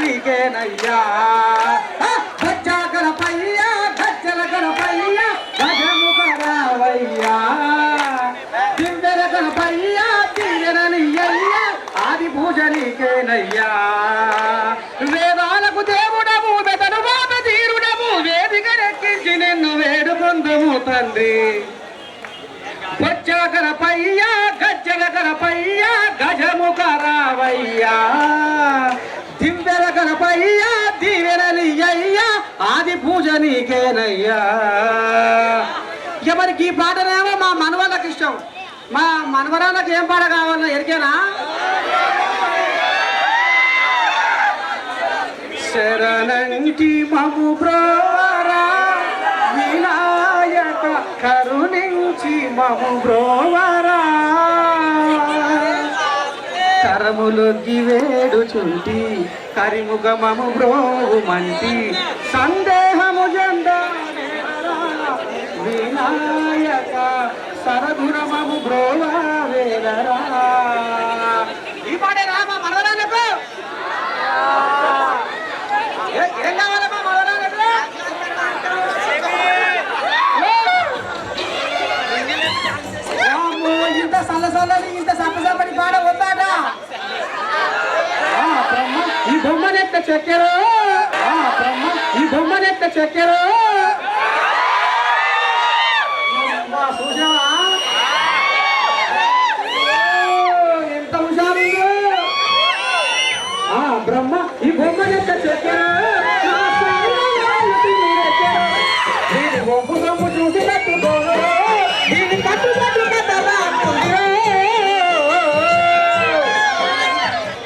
నీకేనయ్యా గజ్జల గణపయ్యా గజ్జల గణపయ్యా గజముఖ రావయ్యా దివ్యల గణపయ్యా దివ్యనయ్యా ఆది పూజ నీకేనయ్యా వేదాలకు దేవుడము వెతను బాధ తీరుడము వేదిక రెక్కించి నిన్ను వేడుకొందుము తండ్రి గజ్జల గణపయ్యా గజ్జల గణపయ్యా గజముఖ రావయ్యా దివ్యల గణపయ్యా దివ్యనయ్యా ఆది పూజ నీకేనయ్యా ఎవరికి ఈ పాటనేమో మా మనవళ్ళకి ఇష్టం మా మనవరాళ్ళకి ఏం పాట కావాలన్నా ఎరికేనా శరణంటి మము బ్రోవరా వినాయక కరుణించి మము బ్రోవరా కరములొగ్గి వేడుచుంటి కరిముఖమము బ్రోవుమంటి సందేహము జెండ వినాయక సరగుణమము బ్రోవా వేలరా ఈ పాటే రామా మనవరాలకు ఏం కావాలమ్మా మనవరాలకు ఇంత సల్లసల్లని ఇంత సప్పసప్పని పాట వద్దాట ఈ బొమ్మనెత్త చెక్కెరు ఈ బొమ్మనెత్త చెక్కెరు చూసావా ఎంత హుషారు బ్రహ్మ ఈ బొమ్మనెత్త చెక్కెరు బొమ్ము బొమ్ము చూసినట్టు దీని కట్టు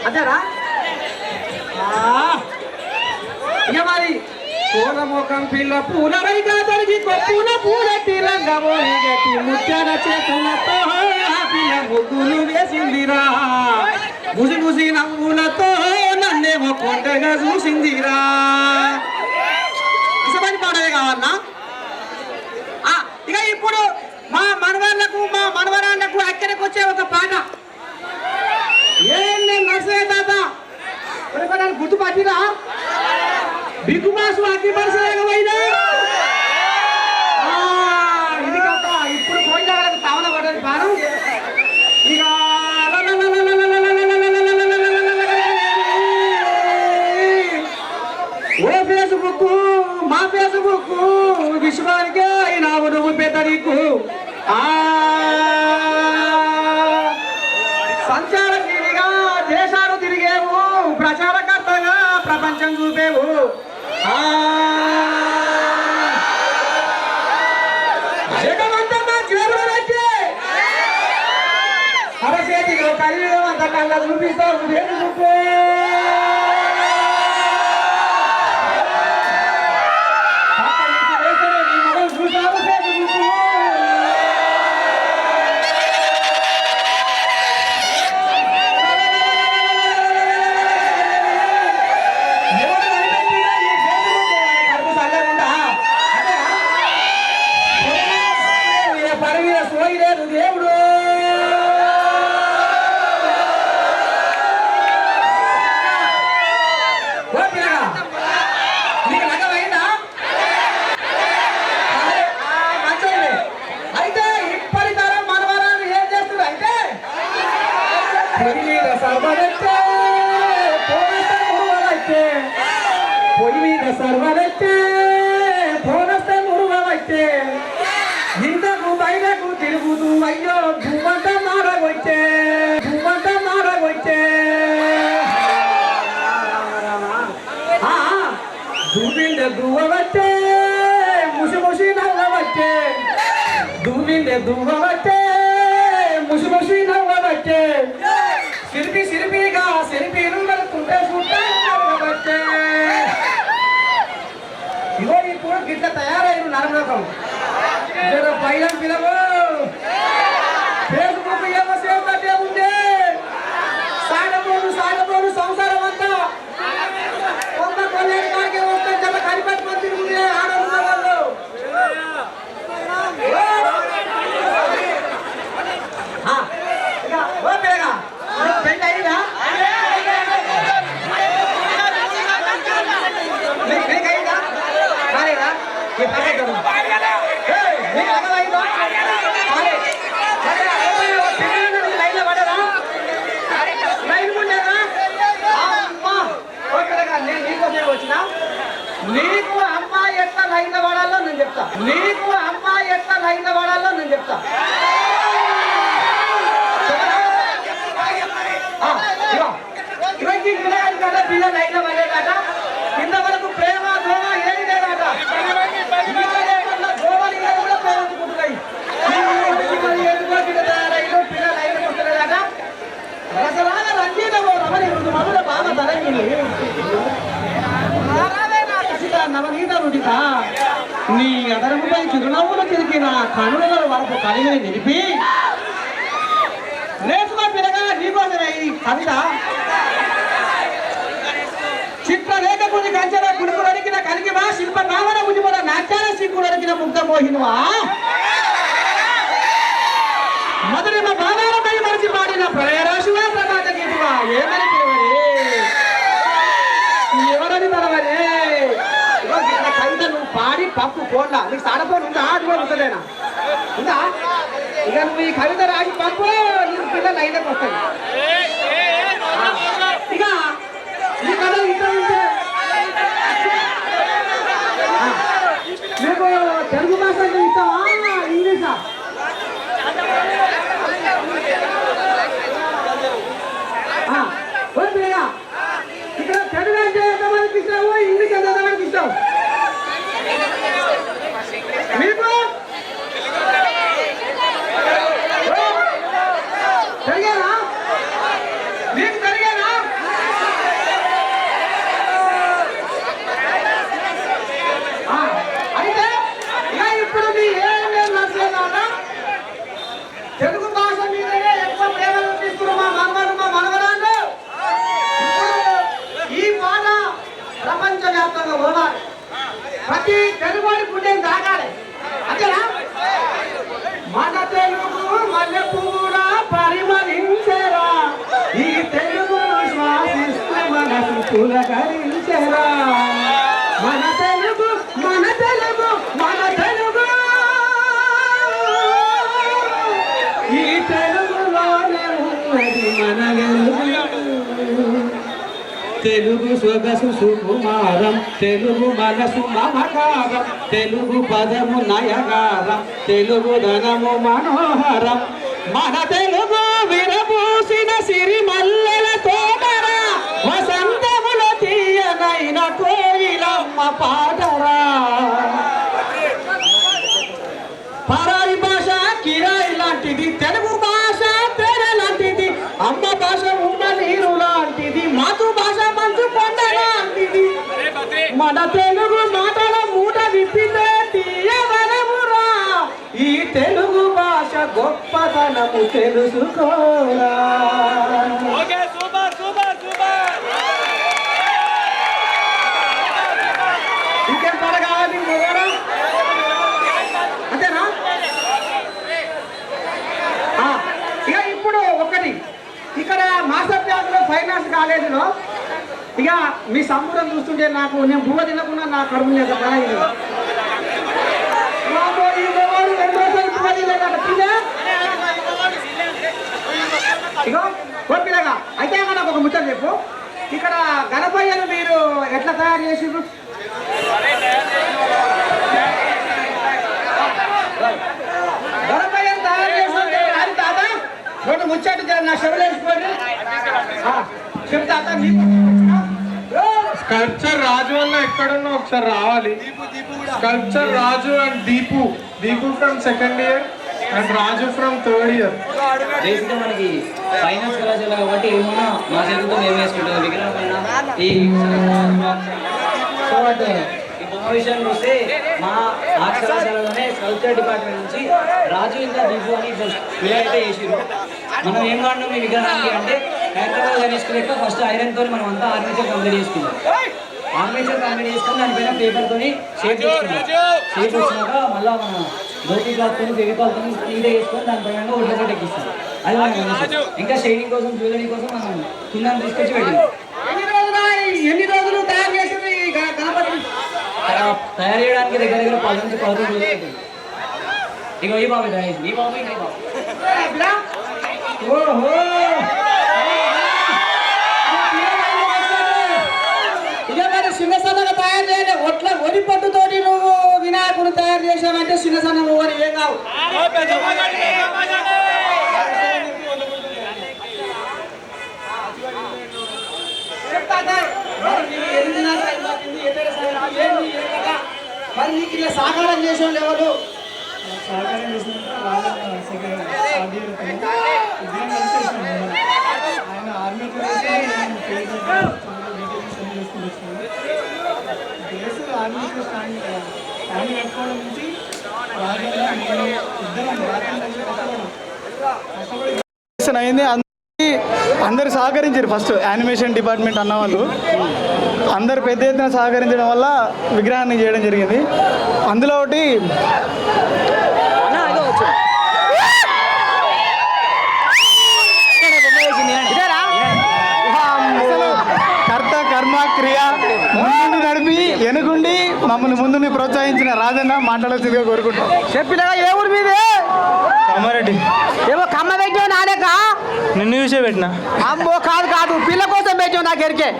అంటారా ఇక మరి పూలముఖం పిల్ల పూల రైగా తొలగి కొప్పున పూలెట్టి రంగమోగట్టి ముత్యాల చేతులతో పిల్ల ముగ్గులు వేసిందిరా ముసి ముసి నవ్వులతో నన్నేమో కొండగా చూసిందిరా ఇసమని పాడవే కావాలన్నా ఇక ఇప్పుడు మా మనవాళ్ళకు మా మనవరాళ్లకు అక్కడికి వచ్చే ఒక పాట ఏం నేను నడిచే తాత నన్ను గుర్తుపట్టినా బిగ్గు మాసు అగ్గి పరిసరమైనా ఇది కాక ఇప్పుడు పోయిన తవన పడని పానం ఇక ఓ ఫేస్బుక్ మా ఫేస్బుక్ విశ్వానికే అయినావు నువ్వు పెద్దనీకు సంచార జీవిగా దేశాలు తిరిగేవు ప్రచారకర్తగా ప్రపంచం చూపేవు జగమంతా జేబులో పెట్టి అరచేతిలో కలియుగం అంత కళ్ళ చూపిస్తావు చూపే దేవుడు అయితే ఇప్పటి తరం మనవరాలు ఏం చేస్తుంది అంటే పొయ్యి మీద సర్వనెత్తే పొయ్యి మీద సర్వనెత్తే పోనస్తే మురుగవైతే ఇంతకు బయటకు తిరుగుతూ అయ్యో భూమంత మారవచ్చే దువ్విండే దువ్వవచ్చే ముసి ముసి నవ్వవచ్చే దువ్విండే దువ్వవచ్చే ముసి ముసి నవ్వవచ్చే సిరిపిగా సిరిపిలు వెళ్తుంటే చూడవచ్చే ఇగో ఇప్పుడు గిట్ల తయారైన నరలోకం పైన పిలవు ఫేస్బుక్ ఏమో సేవ్ కట్టే ఉండే సాగబోడు సంసారం అంతా కొంత కొన్నేళ్ళ కాడికే వస్తే చాలా కనిపెట్టుకొని తిరుగుతుండే ఆడవున్న వాళ్ళు పెళ్ళి అయిందా నీకు అమ్మాయి ఎట్లా లైన్ వాడాలో నేను చెప్తా. నీకు అమ్మాయి ఎట్లా లైన్ వాడాలో నేను చెప్తా. పిల్ల లైన్ పడేదాట. కింద వరకు ప్రేమ దోమ ఏది లేదాట. దోమలు కూడా ప్రేమించుకుంటున్నాయి. పిల్ల లైన్ కొట్టలేదాట. రసరాగా రంజీత రమణి మధుర బాధ తరంగిణి నవనీత రుచిత నీ అదరముపై చిరునవ్వులు తిరిగిన కనుల వరకు కలిగిన నిలిపి నేర్చుకో పిల్లగా నీకోసమే ఈ కవిత. చిత్రలేఖ కొన్ని కంచెల కుడుకు అడిగిన కలిగివా శిల్ప నామన ముజిమల నాట్యాల సిగ్గులు అడిగిన ముగ్ధ మోహినువా మొదటి మా బాధాలపై మరిచి పాడిన ప్రళయరాశివా ప్రమాద గీతువా ఏమని పిలవరే ఎవరని పిలవరే. కవిత నువ్వు పాడి పప్పు కోట్ల నీకు సాడపోను ఉందా ఆడుకో ఉంటలేనా ఉందా. ఇక నువ్వు ఈ కవిత రాసి పప్పు నీకు పిల్లలు అయినకు వస్తాయి. ఇక ఈ కథ ఇంత ఉంటే మీకు తెలుగు భాష అంటే ఇస్తావా ఇంగ్లీషా. ఇక్కడ తెలుగు అంటే ఎంతమందికి ఇస్తావు ఇంగ్లీష్ అంటే ఎంతమందికి ఇస్తావు మీకు జరిగేనా మీకు జరిగేనా. అయితే ఇక ఇప్పుడు మీ ఏం నచ్చలేదా తెలుగు భాష మీదనే ఎక్కువ ప్రేమ చూపిస్తున్నారు మా మనవడు మా మనవరాళ్ళు. ఈ పాట ప్రపంచవ్యాప్తంగా పోవాలి. ప్రతి తెలుగువాడి పుణ్యం తాగాలి అంతేనా. మన తెలుగు మల్లె పువ్వులా పరిమళించరా ఈ తెలుగు శ్వాసిస్తూ మనసు పులకరించరా. మన తెలుగు మన తెలుగు మన తెలుగు ఈ తెలుగులోనే ఉన్నది మన తెలుగు సొగసు సుకుమారం తెలుగు మనసు మమకారం తెలుగు పదము నయగారం తెలుగు ధనము మనోహరం మన తెలుగు విరబూసిన సిరిమల్లెల తోటరా వసంతముల తీయనైన కోయిలమ్మ పాటరా. పరాయి భాష కిరాయి లాంటిది తెలుగు భాష తెర లాంటిది అమ్మ భాష ఉమ్మ నీరు లాంటిది మాతృభాష మంచు కొండ లాంటిది. మన తెలుగు మాటల మూట విప్పితే తీయవరమురా ఈ తెలుగు భాష గొప్పతనము తెలుసుకోరా. ఇంకేం పాట కావాలి అంతేనా. ఇక ఇప్పుడు ఒకటి ఇక్కడ మాస్టర్ క్లాస్లో ఫైనాన్స్ కాలేజీలో ఇక మీ సంబూరం చూస్తుంటే నాకు నేను బువ్వ తినకుండా నా కడుపు లేదు. ఇగో కోపిలగా అయితే నాకు ఒక ముచ్చట చెప్పు. ఇక్కడ గణపయ్యను మీరు ఎట్లా తయారు చేసిర్రు. గణపయ్యను తయారు చేసి అది తాత రెండు ముచ్చట నా శివలేసిపోయి చెప్తా. స్కల్ప్చర్ రాజు వల్ల ఎక్కడున్నా ఒకసారి రావాలి. Sculpture Raju and Deepu from second year and Raju from third year. బేసిక్గా మనకి ఫైనాన్స్ కళాశాల కాబట్టి ఏమన్నా మా చేతులతో మేము వేసుకుంటాం విగ్రహం పైన. ఈ బొమ్మ విషయానికి వస్తే మా ఆర్ట్స్ కళాశాలలోనే స్కల్ప్చర్ డిపార్ట్మెంట్ నుంచి రాజు ఇంకా దీపు అని వీళ్ళైతే చేసిరు. మనం ఏం వాడినాం ఈ విగ్రహానికి అంటే హైదరాబాద్ గణేష్ లెక్క ఫస్ట్ ఐరన్తో మనం అంతా ఆర్మేచర్ కంప్లీట్ చేసుకున్నాం. ఆర్మేచర్ కంప్లీట్ చేసుకుని దానిపైన పేపర్తో షేప్ చేసుకున్నాం. షేప్ వచ్చినాక మళ్ళీ మనం ధోతి క్లాత్తో ఫెవికాల్తో నీట్ వేసుకొని దానిపైన ఒడ్ల కొట్టి ఎక్కిస్తాం. అది మనం ఇంకా షేడింగ్ కోసం జ్యువెలరీ కోసం మనం కింద తీసుకొచ్చి పెట్టినాం. ఎన్ని రోజులు తయారు చేసింది గణపతి తయారు చేయడానికి దగ్గర దగ్గర 10 నుంచి 15 రోజులు అవుతుంది. ఇక ఈ బాబు ఈ బాబు ఈ బాబు ఇదే మరి సింగసన్నగా తయారు చేయాలి. ఒట్ల మరి నీకు ఇలా సహకారం చేసే వాళ్ళు ఎవరు? సహకారం చేసినప్పుడు ఆయన ఆర్మీకి కేసు ఆర్మీకి స్టాండ్ కట్టుకోవడం నుంచి ఇద్దరం అయింది. అందరు సహకరించారు. ఫస్ట్ యానిమేషన్ డిపార్ట్మెంట్ అన్న వాళ్ళు అందరు పెద్ద ఎత్తున సహకరించడం వల్ల విగ్రహాన్ని చేయడం జరిగింది. అందులో ఒకటి అసలు కర్త కర్మ క్రియ ముందు నడిపి వెనుకుండి మమ్మల్ని ముందుని ప్రోత్సహించిన రాజన్న మాట్లాడాల్సిందిగా కోరుకుంటాం. చెప్పినగా ఏ ఊరి మీదే? కామారెడ్డి. ఏమో కమ్మ పెట్టావు నాలేక? నిన్ను చూసే పెట్టిన. అమ్మో కాదు కాదు, పిల్ల కోసం పెట్టావు నా ఎరికే.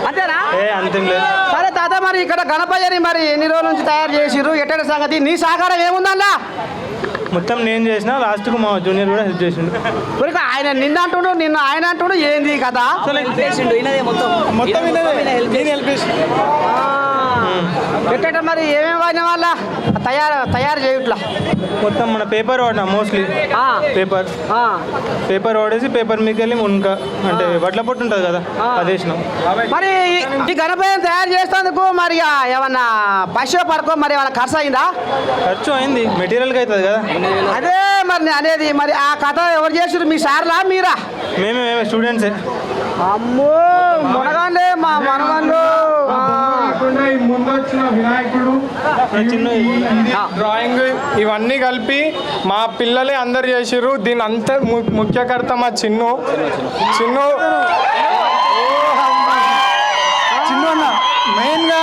అంతేనా? అంతేం లేదు. సరే తాత, మరి ఇక్కడ గణపయ్యని మరి ఎన్ని రోజుల నుంచి తయారు చేసిర్రు, ఎట్టడి సంగతి? నీ సహకారం ఏముందల్లా? మొత్తం నేను చేసిన, లాస్ట్కు మా జూనియర్ కూడా హెల్ప్ చేసిండు. ఊరిక ఆయన నిన్న అంటుడు, నిన్న ఆయన అంటుడు, ఏంది కదా? మొత్తం నేను హెల్ప్ చేసి ఎట్ట మరి ఏమేమి వాడిన వాళ్ళ తయారు చేయట్లా? మొత్తం మన పేపర్ వాడినా మోస్ట్లీ. పేపర్ వాడేసి పేపర్ మీకు వెళ్ళి మునక అంటే వడ్ల పొట్టు ఉంటుంది కదా, అది వేసినాం. మరి ఈ గణపతిని తయారు చేసేందుకు మరి ఏమన్నా పశువు పడుకో మరి ఏమన్నా ఖర్చు అయిందా? ఖర్చు అయింది, మెటీరియల్కి అవుతుంది కదా. అదే మరి అనేది. మరి ఆ కథ ఎవరు చేసారు, మీ సార్లా మీరా? మేమే స్టూడెంట్సే. అమ్మో మునగాండే మా మనగాండు. ఈ ముందు వచ్చిన వినాయకుడు, చిన్న డ్రాయింగ్ ఇవన్నీ కలిపి మా పిల్లలే అందరు చేసిర్రు. దీని అంత ముఖ్యకర్త మా చిన్ను అన్న. మెయిన్గా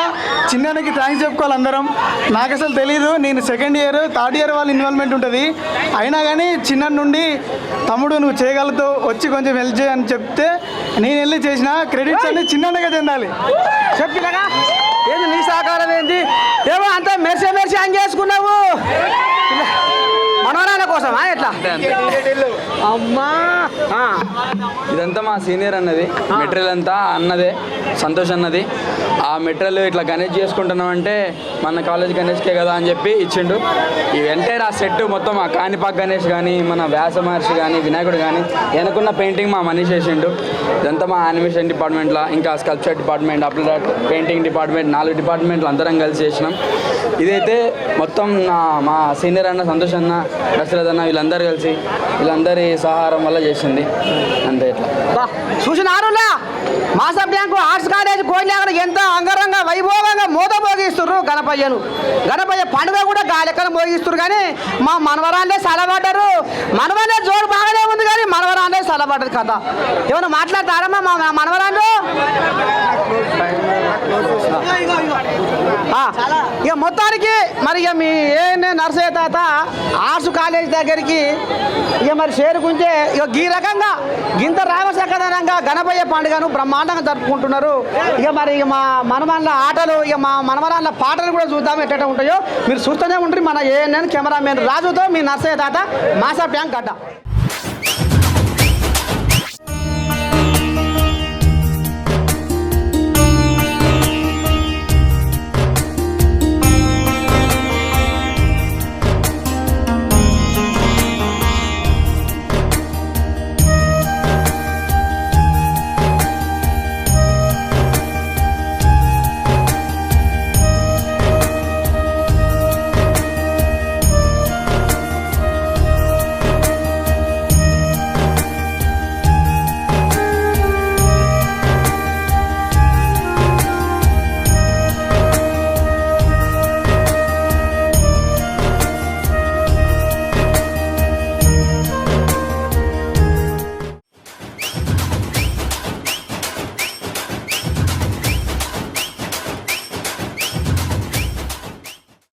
చిన్నకి థ్యాంక్స్ చెప్పుకోవాలి అందరం. నాకు అసలు తెలీదు, నేను సెకండ్ ఇయర్ థర్డ్ ఇయర్ వాళ్ళ ఇన్వాల్వ్మెంట్ ఉంటుంది. అయినా కానీ చిన్న నుండి తమ్ముడు నువ్వు చేయగలుగుతావు, వచ్చి కొంచెం హెల్ప్ చేయని చెప్తే నేను వెళ్ళి చేసిన క్రెడిట్స్ అన్ని చిన్నగా చెందాలి. చెప్పినగా ఏంది నీ సహకారం ఏంది? ఏమో అంతా మెరిసి అని చేసుకున్నావు మనవరాల కోసం ఎట్లా? అమ్మా ఇదంతా మా సీనియర్ అన్నది, మెటీరియల్ అంతా అన్నదే, సంతోష్ అన్నది. ఆ మెటీరియల్ ఇట్లా గణేష్ చేసుకుంటున్నాం అంటే మన కాలేజ్ గణేష్కే కదా అని చెప్పి ఇచ్చిండు. ఈ ఎంటైర్ ఆ సెట్ మొత్తం ఆ కాణిపాక్ గణేష్ కానీ, మన వ్యాస మహర్షి కానీ, వినాయకుడు కానీ వెనుకున్న పెయింటింగ్ మా మనీష్ చేసిండు. ఇదంతా మా యానిమేషన్ డిపార్ట్మెంట్లో, ఇంకా sculpture department, applied painting department, 4 డిపార్ట్మెంట్లు అందరం కలిసి చేసినాం. ఇదైతే మొత్తం మా సీనియర్ అన్న సంతోష్ అన్న, దశరథ్ అన్న వీళ్ళందరి సహారం వల్ల చేసింది అంతే. ఇట్లా చూసినారులా మాసా బ్యాంకు ఆర్ట్స్ కాలేజ్ కోయిలాగడ ఎంత అంగరంగ వైభవంగా మోదమోగిస్తున్నారు గణపయ్య పండుగ కూడా గాలెక్కన మోగిస్తున్నారు. కానీ మా మనవరాలే సలబడ్డారు. మనవరాలే జోరు బాగానే ఉంది కానీ మనవరాలే సలబడ్డది కదా. ఏమన్నా మాట్లాడతారమ్మా మా మనవరాలు? ఇక మొత్తానికి మరి ఇక మీ నర్సయ్య తాత ఆర్ట్స్ కాలేజ్ దగ్గరికి ఇక మరి చేరుకుంటే ఇక ఈ రకంగా గింత రామసకదనంగా గణపయ్య పండుగను బ్రహ్మాండంగా జరుపుకుంటున్నారు. ఇక మరి ఇక మా మనవరాళ్ళ ఆటలు, ఇక మా మనవరాళ్ళ పాటలు కూడా చూద్దాం ఎట్ట ఉంటాయో. మీరు చూస్తూనే ఉంటారు. మన ఏఎన్ఎన్ కెమెరామెన్ రాజుతో మీ నర్సయ్య తాత మాసా బ్యాంక్ గడ్డ.